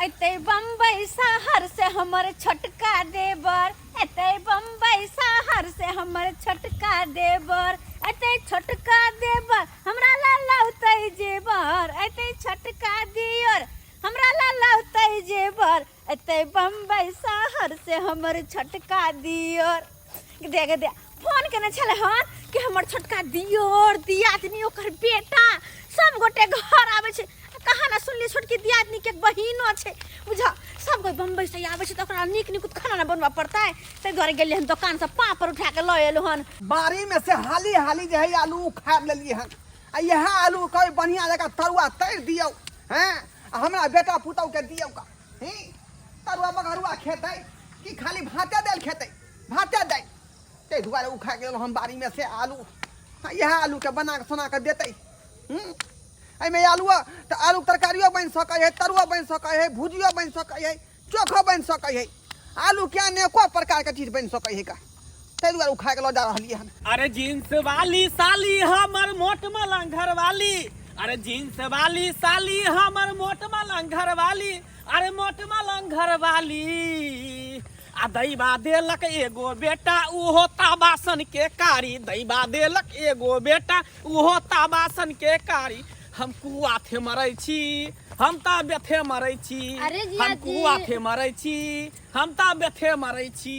अते बम्बई शहर से हमर छोटका देवर, अते बम्बई शहर से हमर छोटका देवर, अते छोटका देवर हमरा ला लौतै जेवर, अते छोटका दियर हमरा ला लौतै जेवर, अते बम्बई शहर से हमर छोटका दियर। देख दे फोन केने छले हन कि हमर छोटका दियर दियादनी ओकर बेटा सब गोटे घर आवे छे। कहा ना सुनली छोटकी दियादनी के बहिनो छे बुझा, सब कोई बम्बई से आवे छे त ओकरा नीक नीक खाना ना बनवा पड़ता है। ते द्वारे गेले हन दुकान से पापड़ उठा के ल एलो हन। बारी में से हाली हाली जे है आलू उखाड़ लेलिए हन। आ यह आलू कोई बढ़िया जगह तरुआ तैर दियो हैं, हमरा बेटा पुतौ के दियो का हैं। तरुआ बगरुआ खेतै कि खाली भाते देल खेतै, भाते दे ते दुआरे उखाड़ गेल हम बारी में से आलू। यह आलू के बना के सोना के देतै। एमे आलू तो आलू तरकारियो बन सकै है, तरुआ बन सकै है, भुजियो बन सकै है, चोखो बन सकै है। आलू क्या अनेको प्रकार के चीज बन सकै है का, ते दुआरे उखाड़ के ल जा रहलिए हन। अरे जींस वाली साली हमर मोट मलंघर वाली, अरे जींस वाली साली हमर मोट मलंघर वाली, अरे मोट मलंघर वाली। आ दैबा देलक एगो बेटा उहो ताबासन के कारी, दैबा देलक एगो बेटा उहो ताबासन के कारी। हम कुआ थे मरै छी, हम ता बेथे मरै छी, हम कुआ थे मरै छी, हम ता बेथे मरै छी।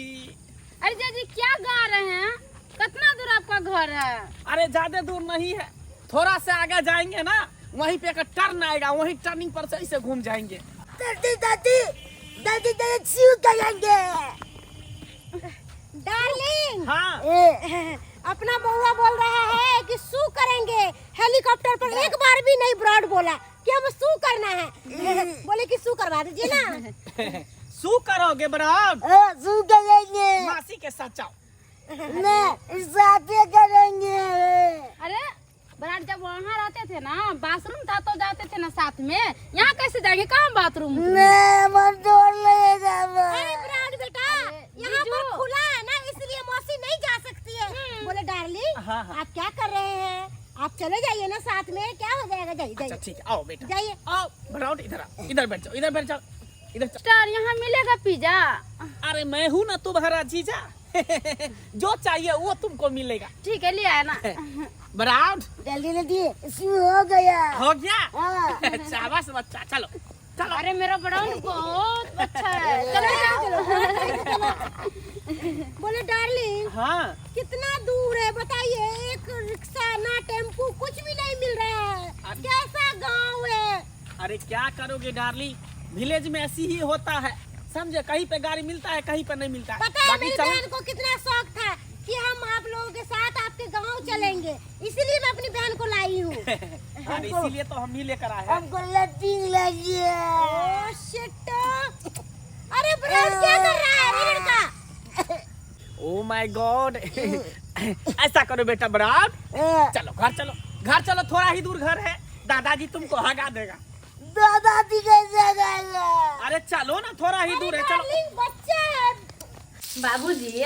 अरे जीजी क्या गा रहे हैं? कितना दूर आपका घर है? अरे ज्यादा दूर नहीं है, थोड़ा से आगे जाएंगे ना वहीं पे एक टर्न आएगा, वहीं टर्निंग पर से ऐसे घूम जाएंगे। दादी दादी दादी दादी शू करेंगे। डार्लिंग हाँ अपना बउआ बोल रहा है कि शू करेंगे। हेलीकॉप्टर पर एक बार भी नहीं ब्रॉड बोला कि हम शू करना है। बोले कि शू करवा दीजिए ना। शू करोगे ब्राड? शू करेंगे। मासी के साथ जाओ। मैं साथे करेंगे। अरे बराड़ जब वहाँ रहते थे ना, बाथरूम था तो जाते थे ना साथ में, यहाँ कैसे जाएंगे? कहाँ बाथरूम? मैं मन तोड़ लेगा। अरे बराड़ बेटा यहाँ पर खुला है ना, इसलिए मौसी नहीं जा सकती है। बोले डार्लिंग हाँ, हाँ। आप क्या कर रहे हैं? आप चले जाइए ना साथ में, क्या हो जाएगा? जाइए अच्छा जाइए ठीक है, आओ बेटा जाइए। आओ ब्राड, इधर आओ, इधर बैठ जाओ, इधर बैठ जाओ, इधर जाओ। स्टार यहाँ मिलेगा पिज्जा? अरे मैं हूँ ना तुम्हारा जीजा। जो चाहिए वो तुमको मिलेगा। ठीक है ले आया ना। ब्राड जल्दी जल्दी शू हो गया। हो गया? हाँ। शाबाश बच्चा, चलो चलो। अरे मेरा ब्राउन बहुत अच्छा है। चलो चलो। बोले डार्लिंग हाँ कितना दूर है बताइए? एक रिक्शा ना टेम्पू कुछ भी नहीं मिल रहा है। कैसा गांव है? अरे क्या करोगे डार्लिंग, विलेज में ऐसी ही होता है, समझे? कहीं पे गाड़ी मिलता है, कहीं पे नहीं मिलता है। पता है बाकी मेरी चलो। बहन को कितना शौक था कि हम आप लोगों के साथ आपके गांव चलेंगे, इसीलिए मैं अपनी बहन को लाई हूँ। अरे इसीलिए तो हम भी लेकर आए हैं। हमको लैट्रिन लगी है। Oh shit! अरे ब्राउन क्या कर रहा है रे लड़का? Oh my God. ऐसा करो बेटा ब्राड, चलो घर चलो, घर चलो, थोड़ा ही दूर घर है, दादाजी तुमको हगा देगा। दादाजी कैसे गया? अरे चलो ना, थोड़ा ही दूर है, चलो। डार्लिंग बच्चा है। बाबूजी की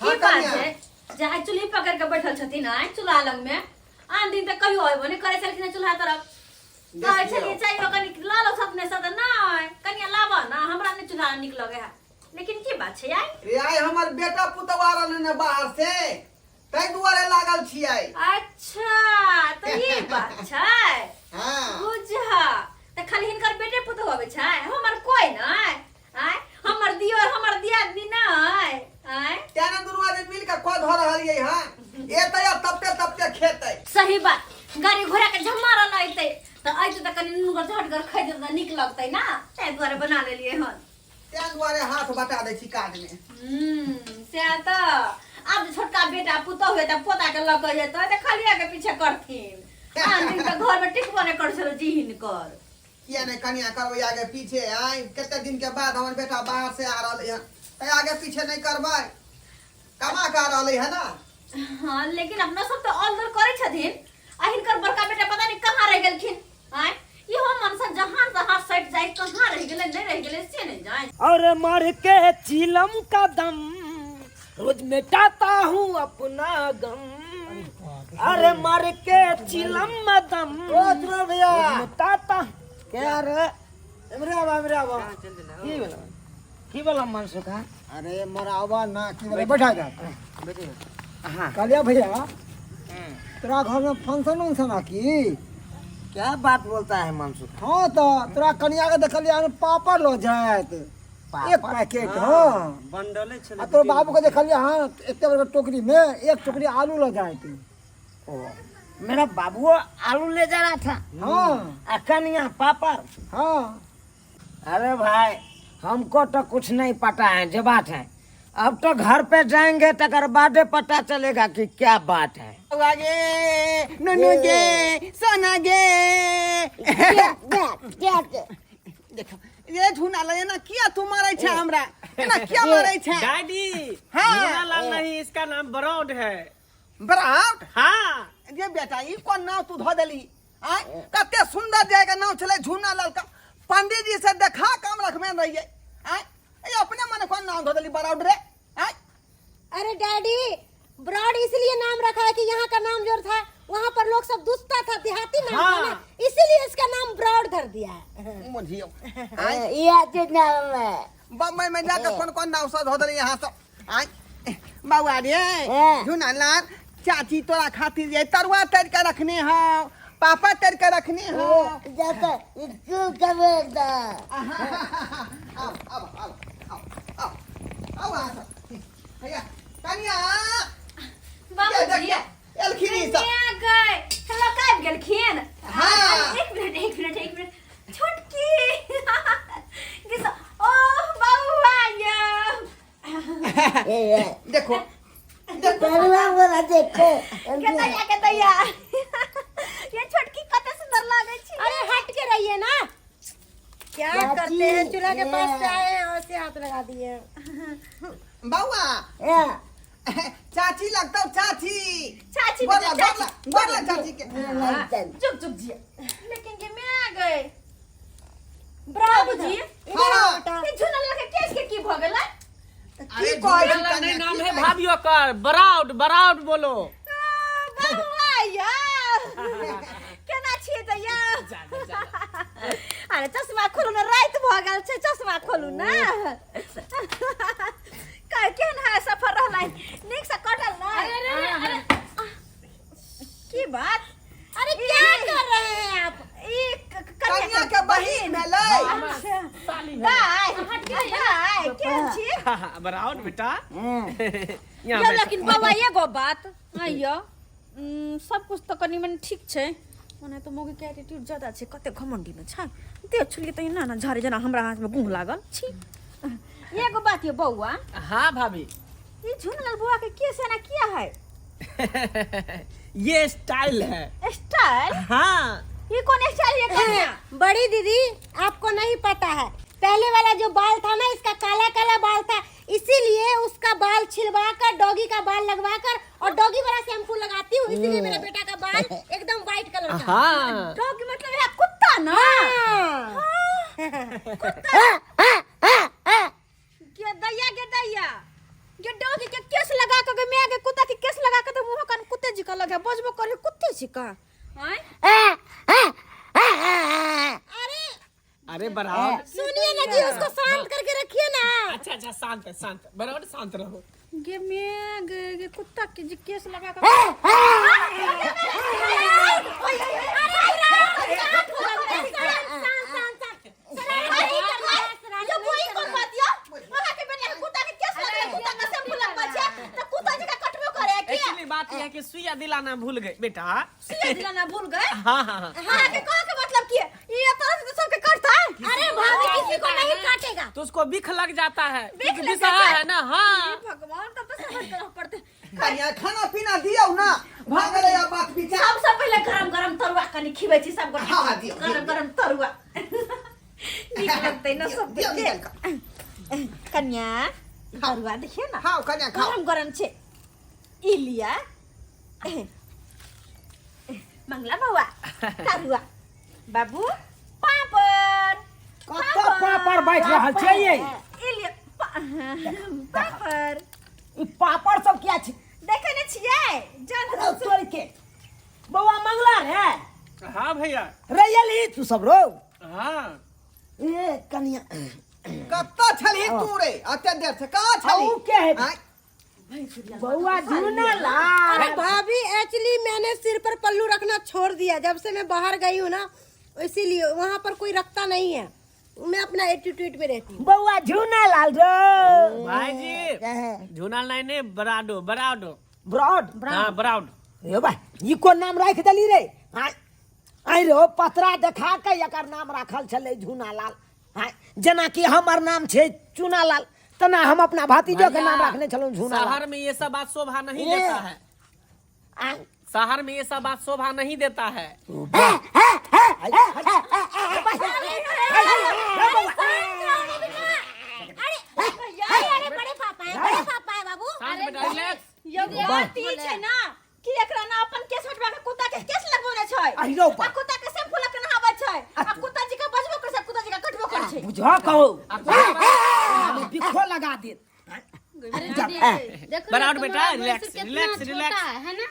हाँ, बात कन्या। है जहाँ चूल्ही पकड़ के बैठल छथिन आय चूल्हा लग में, आन दिन तक कहियो अयबो नहीं करे छलखिन चूल्हा तरफ। कहै छलिए चाहिए कनी ला लो अपने से, नहीं कनिया लाबा ना, हमरा ने चूल्हा निक लगे है। लेकिन की बात छै आई? रे आई हमर बेटा पुतवा रहले ने बाहर से, तै दुआरे लागल छियै। अच्छा तो ये बात छै। हां बुझा त खाली हिनकर बेटे पुतौ होवे छै, हमर कोई नहीं आय, हमर दियोर हमर दियादनी नहीं आय। तेना दुनू आदमी मिल के को धर रहलिए हां, एतै तबते तबते खेतै। सही बात, गाड़ी घोड़ा के झमारा लइते त आइते त कनी नुगर झटगर खै दे त निक लगतै ना, तै दुआरे बना लेलिए हन। तें दुआरे हाथ बटा दै छी काज में। से त अब छोटका बेटा पुतौ हुए त पोता के लक जेतै त खलिया के पीछे करथिन। आन दिन त घर में टिकबो नै कर छल जी हिनकर। किया नहीं कनिया करबै आगे पीछे? आई कितने दिन के बाद हमर बेटा बाहर से आ रहले है, तै आगे पीछे नहीं करबै? कमा का रहले है ना। हां लेकिन अपना सब त ऑलदर करे छथिन, आ हिनकर बड़का बेटा पता नहीं कहां रह गेलखिन आय। इहो मनसा जहां तहां सट जाय, कहां रह गेले नहीं रह गेले से नहीं जाय। और मर के चिलम का दम रोज मिटाता हूँ अपना गम। अरे मर के चिलम दम ओ ध्रुव भैया मिटाता। क्या रे? की बोला मनसुखा? अरे मरावा ना की बोले बैठा जा हाँ कहलिया भैया तेरा घर में फंक्शन उंक्शन है की? क्या बात बोलता है मनसुखा? हाँ तो तेरा कनिया के देखलिया हमें पापड़ लो जात एक पैकेट हाँ बंडले छले आ तो बाबू के देखलिया हाँ एक बड़े टोकरी में एक टोकरी आलू लो जात ओ, मेरा बाबू आलू ले जा रहा था। हाँ कनिया पापड़। हाँ अरे भाई हमको तो कुछ नहीं पता है जो बात है। अब तो घर पे जाएंगे तो कर बाद पता चलेगा कि क्या बात है। ननू गे सोना गे देखो ये झूना ले ना किया तू मारे छे हमरा ना किया मारे छे डैडी हाँ। झूलालाल नहीं, इसका नाम ब्रॉड है। बराबर हाँ ये बेटा ई कौन नाव तू धो देली आय कते सुंदर जाएगा नाव चले झूना लाल का पंडित जी से देखा काम रखमे रहिए आय ये अपने मन कौन नाव धो देली बराबर रे आय अरे डैडी ब्रॉड इसलिए नाम रखा है कि यहाँ का नाम जो था वहाँ पर लोग सब दुस्ता था, देहाती नाम था ना, इसीलिए इसका नाम ब्रॉड कर दिया है। मुझियो ये नाम है बम्बई में जाकर कौन कौन नाव से धो देली यहाँ से आय बाबा रे झूना लाल चाची तोरा खातिर ये तरुआ तर के रखने हो पापा तर के रखने हो जाता स्कूल का बेटा। भैया कन्या बाबूजी एलखिनी सा कन्या गए हेलो काब गेलखिन हाँ। एक मिनट छोटकी किसा ओ बाबू आया देखो तरुआ बोला देखो। के दैया ये छोटकी कते सुंदर लागे छी। अरे हट के रहिए ना, क्या करते हैं? चूल्हा के पास से आए और से हाथ लगा दिए। बाबा चाची लगता हूँ चाची चाची बोला चाची बोला चाची के चुप जिया लेकिन ये मैं आ गए बाबूजी हाँ ये झूला लगे केस के की भ गेला की कोई झूलालाल नहीं नाम है भाभियों का। ब्राउड ब्राउड बोलो। बाबू आया केना छिए दैया अरे चश्मा खोलू ना, रात भ गेल छै, चश्मा खोलू ना। काय केहन है सफर रहलै नीक से कटल ना? अरे की बात? अरे क्या कर रहे हैं आप? ई कन्या के बहिन भेलै अच्छा दाई दाई केहन छी? ब्राउड बेटा या लेकिन बाबा एगो बात आइयो सब कुछ तो कनी मनी ठीक छै, ओने तो मोगी के एटीट्यूड ज्यादा छै, कते घमंडी में छै। दे छुलिए त ना ना झारे जना हमरा हाथ में गुंग लागल छी। एगो बात ये बौआ, हाँ भाभी ये झुनलाल बुआ के केस है ना किया है? ये स्टाइल है। स्टाइल? हाँ ये कौन स्टाइल है कन्या? बड़ी दीदी आपको नहीं पता है, पहले वाला जो बाल था ना इसका काला काला बाल था, इसीलिए उसका बाल छिलवा कर डॉगी का बाल लगवा कर और डॉगी वाला शैम्पू लगाती हूँ, इसीलिए मेरा बेटा का बाल एकदम व्हाइट कलर का। हाँ डॉग मतलब है कुत्ता ना? कुत्ता के दैया ये डॉग के केस लगा के मैं के कुत्ता के केस लगा के तो मुंह कान कुत्ते जी का लगे बजबो करे कुत्ते जी का हैं? अरे ब्राउड सुनिए ना जी, उसको शांत करके रखिए ना। अच्छा अच्छा शांत है शांत है ब्राउड शांत रहो। गे मैं गे कुत्ता के जी केस लगा के जो कोई कोन बात यो वहां के बेटा के कुत्ता के केस लगा कुत्ता का शैम्पू लगवा छे तो कुत्ता जी का कटबो करे के एक्चुअली बात यह है कि सुइया दिलाना भूल गए बेटा। सुइया दिलाना भूल गए? हाँ हाँ हाँ हां के कह के मतलब की ये तरह से सबके कटता है? अरे भाभी किसी को नहीं काटेगा। तो उसको बिख लग जाता है, बिख लग बिसा जाता है? है ना। हाँ हे भगवान तब तो समझ करना पड़ते। कन्या खाना पीना दियो ना भाग गए या बात विचार सबसे पहले गरम गरम तरुआ कनी खिबै छी सब गोटे। हाँ, दियो, गरम गरम तरुआ नीक लगतै ना सब दियो के। निकल का कन्या तरुआ देखिए ना खाओ कन्या खाओ गरम गरम छे ई लिया मंगला बउआ तरुआ बाबू पापड़ कत पापड़ बैठ रहल छै ये? ई लिया पापड़ ई पापड़ सब क्या छै? देखे ने छियै जान तोड़ के बउआ मंगला रे हाँ भैया रैली तू सब लोग हाँ ए कनिया कत्ता छली तू रे अत्ते देर से कहाँ छली ऊ के है आय? बउआ झूना अरे लाल भाभी एक्चुअली मैंने सिर पर पल्लू रखना छोड़ दिया जब से मैं बाहर गई हूँ ना, इसीलिए वहाँ पर कोई रखता नहीं है। मैं अपना एटीट्यूड पे रहती हूँ। बउआ झूना लाल रो भाई जी झूना नहीं बराडो बराडो ब्रॉड हाँ बराडो ए भाई ये कोन नाम राख दली रे आई रो पतरा देखा के एकर नाम राखल छले झूना लाल हां जना कि हमर नाम छे चूना लाल तना हम अपना भतीजो के नाम रखने चलो झूना लाल शहर में ये सब बात शोभा नहीं देता है शहर में ये सब बात शोभा नहीं देता है अरे बड़े पापा है बाबू। शांत बेटा रिलैक्स यदि आती छै ना कि एकरा ना अपन केस हटवा के कुत्ता के केस लगबोने छै अरे रो बा। आ कुत्ता के शैम्पू लग के नहाबै छै आ कुत्ता जी के बजबो करे छै कुत्ता जी के कटबो करे छै। बुझा कहो हमें बिखो लगा दे अरे दीदी देखो बराबर ना, बेटा, तुम्हारा रिलैक्स, वैसे कितना रिलैक्स, छोटा रिलैक्स। है ना।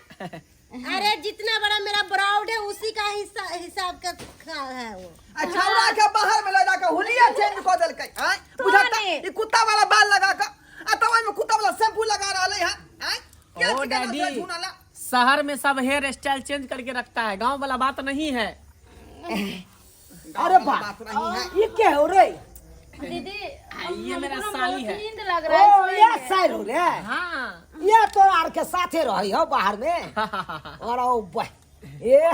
अरे जितना बड़ा मेरा ब्राउड है उसी का हिसाब का है वो। अच्छा उड़ा के बाहर में ले जाके हुलिया चेंज कर देल के आय बुझाता ये कुत्ता वाला बाल लगा के आ तवा में कुत्ता वाला शैम्पू लगा रहले हैं आय क्या ओ ठिकाना डैडी से झूना ला शहर में सब हेयर स्टाइल चेंज करके रखता है गांव वाला बात नहीं है अरे बात नहीं है ये क्या हो रे दीदी ये मेरा हमको साली बहुत है नींद लग रहा है ओ इसमें। ये सैर हो रे हाँ ये तो आर के साथे रही हो बाहर में और ओ भाई ये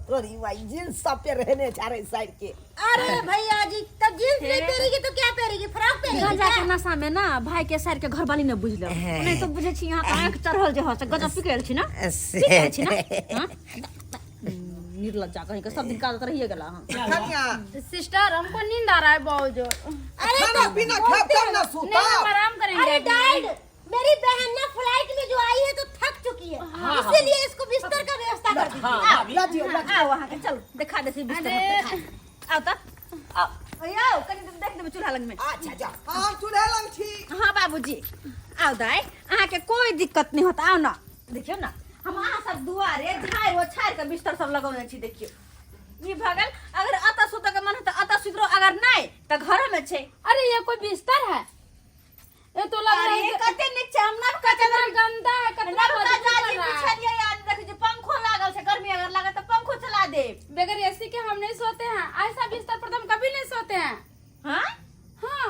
तोरी भाई जींस सब पे रहने चारे साइड के अरे भैया जी तब जींस नहीं पहनेगी तो क्या पहनेगी, फ्रॉक पहनेगी गांजा क्या? के नशा में ना भाई के सर के घर वाली ने बुझलो नहीं तो बुझे छी यहाँ आंख चढ़ल जे हो से गजब पिकल छी ना पिकल छी ना हां निर्लज्जा कहीं के सब दिन का रहिए गेला हां खनिया सिस्टर हमको नींद आ रहा है बहुत जोर। खाना पीना खा तब ना नहीं सूता हम आराम करेंगे अरे अभी। डैड मेरी बहन ना फ्लाइट में जो आई है तो थक चुकी है, इसीलिए इसको बिस्तर का व्यवस्था कर दीजिए। आओ वहां के चलो दिखा दे सी बिस्तर आओ त आओ भैया कनी देख देबे चूल्हा लग में अच्छा जा हम चूल्हे लंग छी हाँ बाबूजी आओ दाई अहाँ के कोई दिक्कत नहीं होता आओ ना देखियो ना हम अहाँ सब दुआरे झाड़ वो छाड़ के बिस्तर सब लगौने छी देखियो ई भगल अगर अता सुत के मन त अता सुतरो अगर नहीं त घर में छै। अरे ये कोई बिस्तर है? ये तो लग रहा अरे है कते नीचे हम ना कते कितना गंदा है, कितना ना बदबू कर जाजी रहा है। पीछे दिए यार देखिए जो पंखो लागल छै गर्मी अगर लागे त पंखो चला दे। बगैर एसी के हम नहीं सोते हैं, ऐसा बिस्तर पर तो हम कभी नहीं सोते हैं। हां हाँ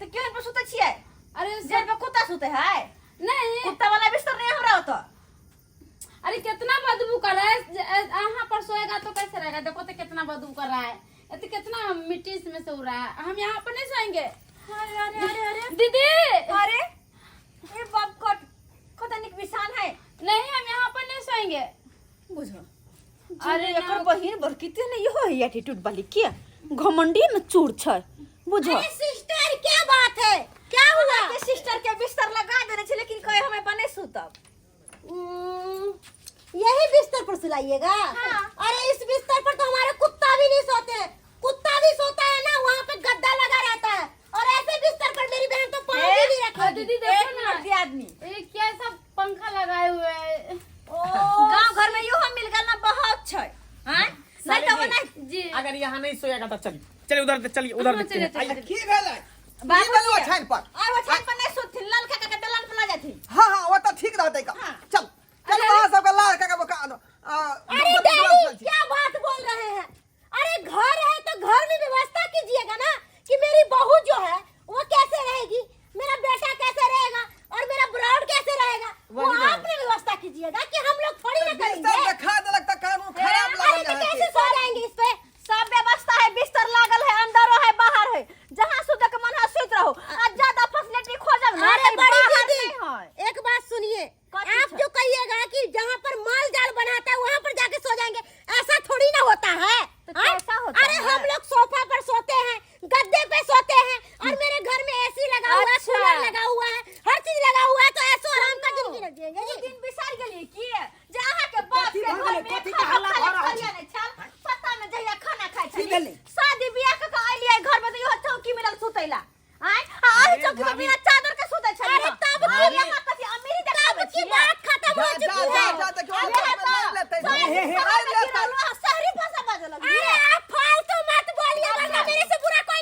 त क्यों पर सुते छिए? अरे जेल पे कुत्ता सुते है नहीं, कुत्ता वाला बिस्तर नहीं हमरा तो अरे कितना बदबू कर रहा है। यहाँ पर सोएगा तो कैसे रहेगा? देखो तो कितना बदबू कर रहा है, ये तो कितना मिट्टी इसमें से उड़ रहा है। हम यहाँ पर नहीं सोएंगे। अरे अरे अरे अरे दीदी अरे ये बाप कत निक विशाल है नहीं, हम यहाँ पर नहीं सोएंगे। बुझो अरे अरे एकर बहिन बरकिते ने इहो है एटीट्यूड वाली के घमंडी न चूर छै बुझो। अरे सिस्टर क्या बात है, क्या हुआ? के सिस्टर के बिस्तर लगा देने छै लेकिन कहे हमें बने सुतब। यही बिस्तर पर सुलाइएगा? अरे इस बिस्तर पर तो हमारे कुत्ता भी नहीं सोते हैं। कुत्ता भी सोता है ना वहाँ पे गद्दा लगा रहता है, और ऐसे बिस्तर पर मेरी बहन तो पाँव भी नहीं रखेगी। दीदी देखो ना, मर्दी आदमी ये क्या सब पंखा लगाए हुए है। गांव घर में यो हम मिल गल ना बहुत छै हैं नहीं तो बना जी अगर यहाँ नहीं सोएगा तो चलिए चलिए उधर चलिए उधर हाँ, देखते हैं। चलिए, चलिए। की भेलै बाबू की भेलै छान पर और वो छत पर नहीं सुत लाल का दलान पर ला जाती। हां हां वो तो ठीक रहते का हाँ। चल चल वहां सब का लाल का बका अरे डैडी क्या बात बोल रहे हैं? अरे घर है तो घर में व्यवस्था कीजिएगा ना कि मेरी बहू जो है वो कैसे रहेगी, मेरा बेटा कैसे रहेगा और मेरा ब्राउड कैसे रहेगा, वो आपने व्यवस्था कीजिएगा कि हम लोग थोड़ी ना करेंगे। बिस्तर देखा देलक त कानून खराब अरे तो लागल कैसे सो जाएंगे इस पे? सब व्यवस्था है बिस्तर लागल है अंदर है बाहर है जहां सुते के मन है सुत रहो आ ज्यादा फैसिलिटी खोजब ना अरे तो बड़ी बाहर दीदी नहीं है। एक बात सुनिए, कथी आप छै? जो कहिएगा कि जहाँ पर माल जाल बनाता है वहाँ पर जाके सो जाएंगे, ऐसा थोड़ी ना होता है। तो हाँ? कैसा होता अरे है? हम लोग सोफा पर सोते हैं, गद्दे पे सोते हैं, और मेरे घर में एसी लगा हुआ है, अच्छा। कूलर लगा हुआ है, हर चीज लगा हुआ है, तो ऐसो आराम का जिंदगी रख जिएंगे दू जी। दिन बिसार गेलिए की जहां के बाप के घर में कथी खाना हल्ला भऽ रहल खालिया नहीं छल पता में जहिया खाना खाइ की छल भेलै? शादी बियाह के आइलिए घर में तो इहो चौकी मिलल सुतैला आय आ चौकी में बिना चादर के सुतै छल। अरे तब की अरे यहाँ कथी अमीरी देखाबै की छी बात खत्म हो जा चुकी जा है। जा त क्यों लेते शहरी भाषा बाजल अरे आप फालतू मत बोलिए वरना मेरे से बुरा कोई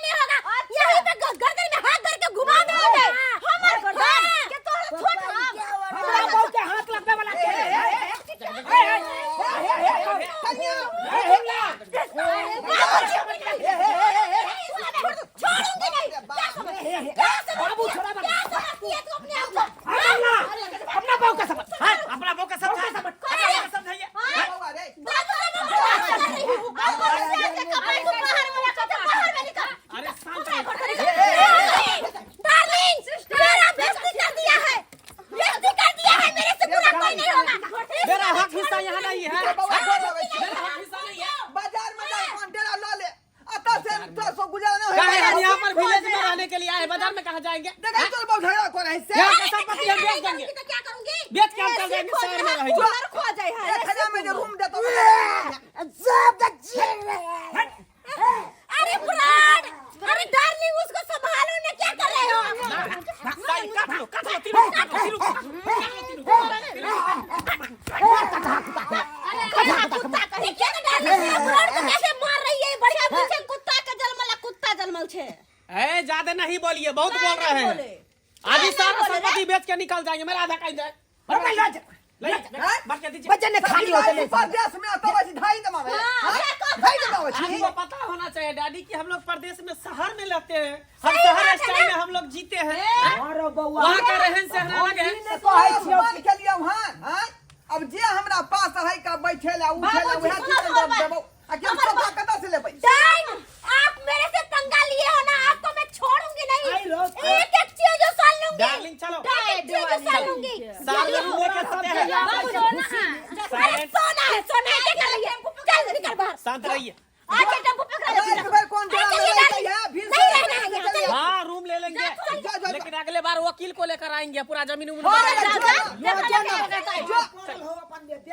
नहीं बाबू छोड़ा मत क्या समझती है तू अपने आप को? अपना बाबू का समझ अपना वो का सब समझाइए बउआ रे अरे शांत रहो। डार्लिंग, मेरा बेइज्जती कर दिया है। बेइज्जती कर दिया है, मेरे से बुरा कोई नहीं होगा। मेरा हक हिस्सा यहाँ नहीं है। बउआ छोड़ लगे छी मेरा हक हिस्सा नहीं है। बाजार में जाए कंटेनर ला ले अता से 300 गुजारा क्या है हम है यहाँ पर विलेज में रहने के लिए आए, बाजार में कहाँ जाएंगे? देखा चल बहुत झगड़ा कर रहे से यहाँ का संपत्ति हम बेच देंगे, तो क्या करूंगी? बेच के हम चल जाएंगे शहर में रहेंगे। खो जाए है 1000 में जो रूम देता अरे फ्रॉड! अरे डार्लिंग, उसको संभालो ना, क्या कर रहे हो? साई काट लो तीनों काट लो देखिए ना डार्लिंग, ये फ्रॉड को कैसे मार रही है? बढ़िया पीछे कुत्ता का जन्मल छे। ए ज्यादा नहीं बोलिए, बहुत बोल रहे हैं। आज ही सारा संपत्ति बेच के निकल जाएंगे। मेरा आधा कहीं जाए बच्चे ने खाली होते नहीं परदेश में आता बस ढाई दमा में ढाई दमा में आपको पता होना चाहिए डैडी कि हम लोग प्रदेश में शहर में रहते हैं, हम शहर स्टाइल में हम लोग जीते हैं। अरे बउआ वहाँ का रहन सहन अलग है। मान के लिए वहां हां अब जे हमरा पास है का बैठेला उठेला वह चीज देबो आ के सोफा कता से लेबै डाइन, आप मेरे से पंगा लिए हो ना, आपको मैं छोड़ूंगी नहीं। एक एक चीज उछाल लूंगी। डार्लिंग चलो एक एक चीज उछाल लूंगी। साल में रूम लेके सोते हैं। अरे सोना है, सोना है, क्या कर रही है? चल निकल बाहर। शांत रहिए। आके टेम्पो पकड़ ले। एक बार कौन जरा चलिए, ले डार्लिंग। है फिर नहीं रहना है यहाँ, चलिए। हाँ रूम ले लेंगे, जा। लेकिन अगले बार वकील को लेकर आएंगे, पूरा जमीन उमीन हाँ, बता जा, देंगे।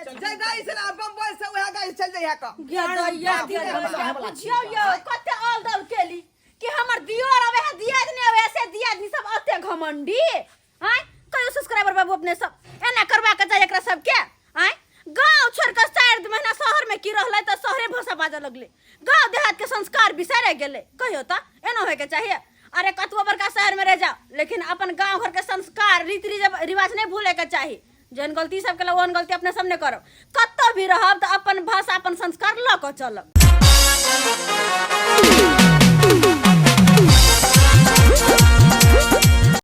जय गाइस से ना बम्बई से वह गाइस चल जाय का कते ऑल दल केली कि हमर दियोर आवे है दियादनी आवे से दियादनी सब अते घमंडी हैं कयो सब्सक्राइबर बाबू अपने सब एना करबा के जाय एकरा सब के हैं गांव छोड़ के 4 महीना शहर में की रहले त शहरे भाषा बाजे लगले, गांव देहात के संस्कार बिसरे गेले। कहियो त एना होय के चाहिए। अरे कतबो बड़का शहर में रह जाओ लेकिन अपन गांव घर के संस्कार रीति रिवाज नहीं भूले के चाहिए। जन गलती सब के ओन गलती अपने सामने करो, कत्तो भी रहब त अपन भाषा अपन संस्कार ल के चलब।